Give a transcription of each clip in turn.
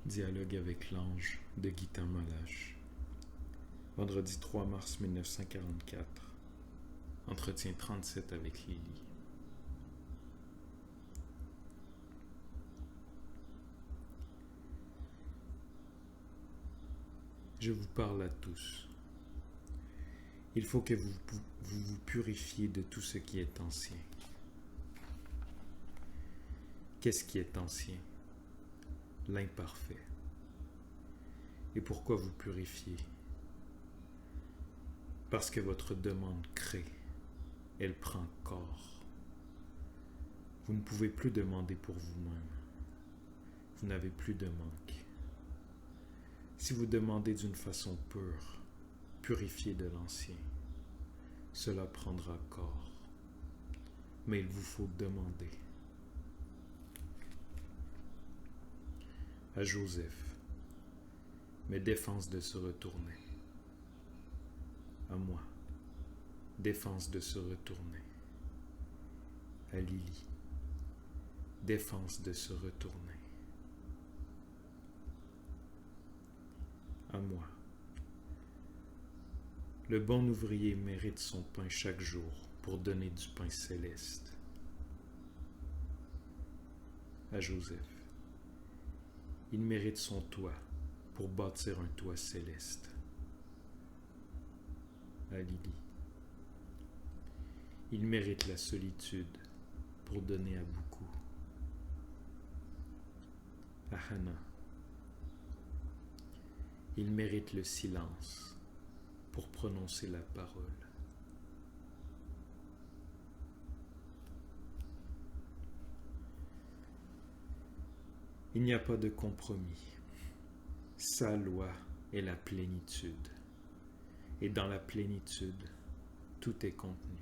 Dialogue avec l'ange de Gita Malache. Vendredi 3 mars 1944. Entretien 37 avec Lily. Je vous parle à tous. Il faut que vous vous purifiez de tout ce qui est ancien. Qu'est-ce qui est ancien? L'imparfait. Et pourquoi vous purifiez? Parce que votre demande crée, elle prend corps. Vous ne pouvez plus demander pour vous-même. Vous n'avez plus de manque. Si vous demandez d'une façon pure, purifiée de l'ancien, cela prendra corps. Mais il vous faut demander. À Joseph, mes défenses de se retourner. À moi, défense de se retourner. À Lily, défense de se retourner. À moi. Le bon ouvrier mérite son pain chaque jour pour donner du pain céleste. À Joseph. Il mérite son toit pour bâtir un toit céleste. À Lily. Il mérite la solitude pour donner à beaucoup. À Hannah. Il mérite le silence pour prononcer la parole. Il n'y a pas de compromis. Sa loi est la plénitude. Et dans la plénitude, tout est contenu.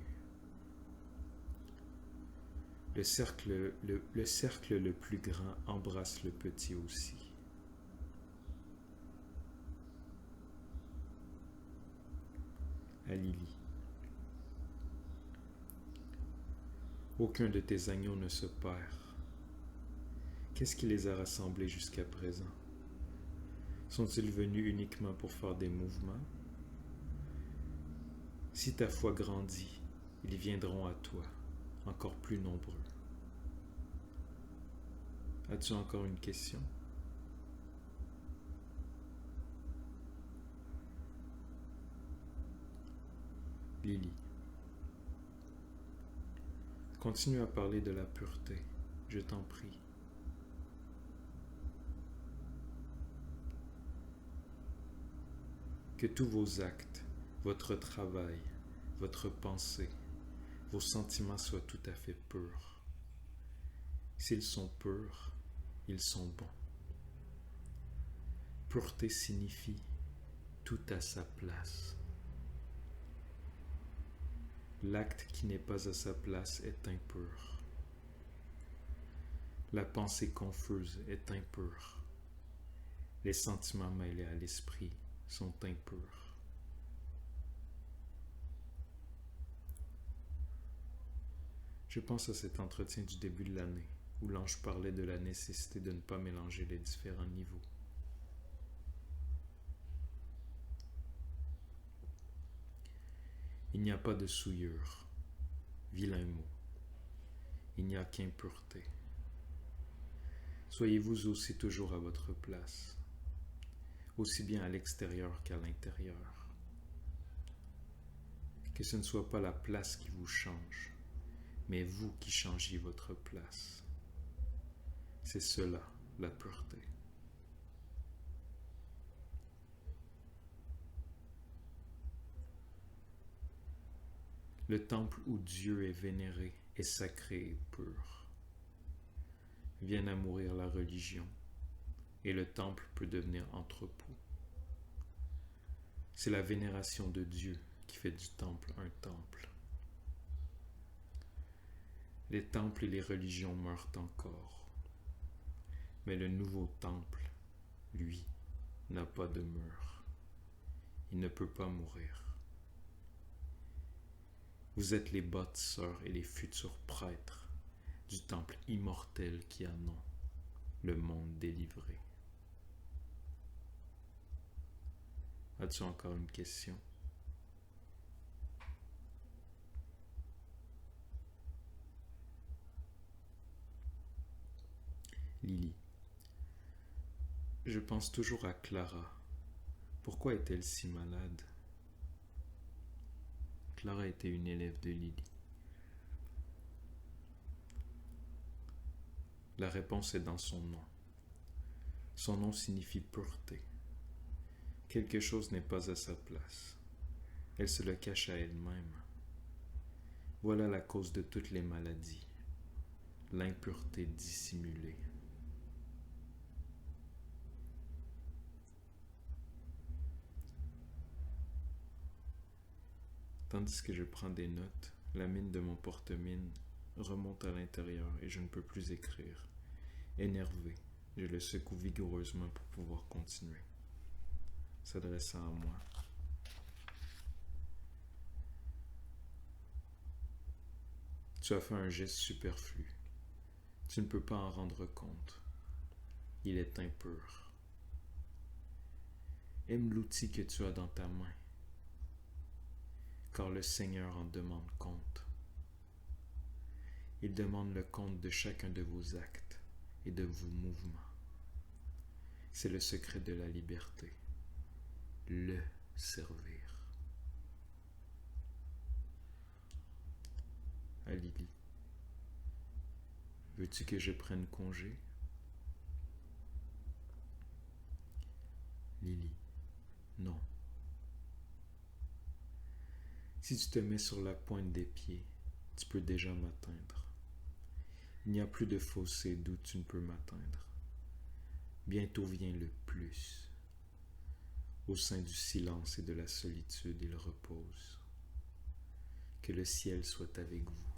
Le cercle le plus grand embrasse le petit aussi. À Lily. Aucun de tes agneaux ne se perd. Qu'est-ce qui les a rassemblés jusqu'à présent? Sont-ils venus uniquement pour faire des mouvements? Si ta foi grandit, ils viendront à toi, encore plus nombreux. As-tu encore une question? Lily. Continue à parler de la pureté, je t'en prie. Que tous vos actes, votre travail, votre pensée, vos sentiments soient tout à fait purs. S'ils sont purs, ils sont bons. Pureté signifie tout à sa place. L'acte qui n'est pas à sa place est impur. La pensée confuse est impure. Les sentiments mêlés à l'esprit sont impurs. Je pense à cet entretien du début de l'année où l'ange parlait de la nécessité de ne pas mélanger les différents niveaux. Il n'y a pas de souillure, vilain mot. Il n'y a qu'impureté. Soyez-vous aussi toujours à votre place, aussi bien à l'extérieur qu'à l'intérieur. Que ce ne soit pas la place qui vous change, mais vous qui changiez votre place. C'est cela, la pureté. Le temple où Dieu est vénéré est sacré et pur. Vienne à mourir la religion, et le temple peut devenir entrepôt. C'est la vénération de Dieu qui fait du temple un temple. Les temples et les religions meurent encore, mais le nouveau temple, lui, n'a pas de mur. Il ne peut pas mourir. Vous êtes les bâtisseurs et les futurs prêtres du temple immortel qui a nom, le monde délivré. As-tu encore une question? Lily. Je pense toujours à Clara. Pourquoi est-elle si malade? Clara était une élève de Lily. La réponse est dans son nom. Son nom signifie pureté. Quelque chose n'est pas à sa place. Elle se le cache à elle-même. Voilà la cause de toutes les maladies. L'impureté dissimulée. Tandis que je prends des notes, la mine de mon porte-mine remonte à l'intérieur et je ne peux plus écrire. Énervé, je le secoue vigoureusement pour pouvoir continuer. S'adressant à moi. Tu as fait un geste superflu. Tu ne peux pas en rendre compte. Il est impur. Aime l'outil que tu as dans ta main, car le Seigneur en demande compte. Il demande le compte de chacun de vos actes et de vos mouvements. C'est le secret de la liberté. Le servir. À Lily. Veux-tu que je prenne congé? Lily. Non. Si tu te mets sur la pointe des pieds, tu peux déjà m'atteindre. Il n'y a plus de fossé d'où tu ne peux m'atteindre. Bientôt vient le plus. Au sein du silence et de la solitude, il repose. Que le ciel soit avec vous.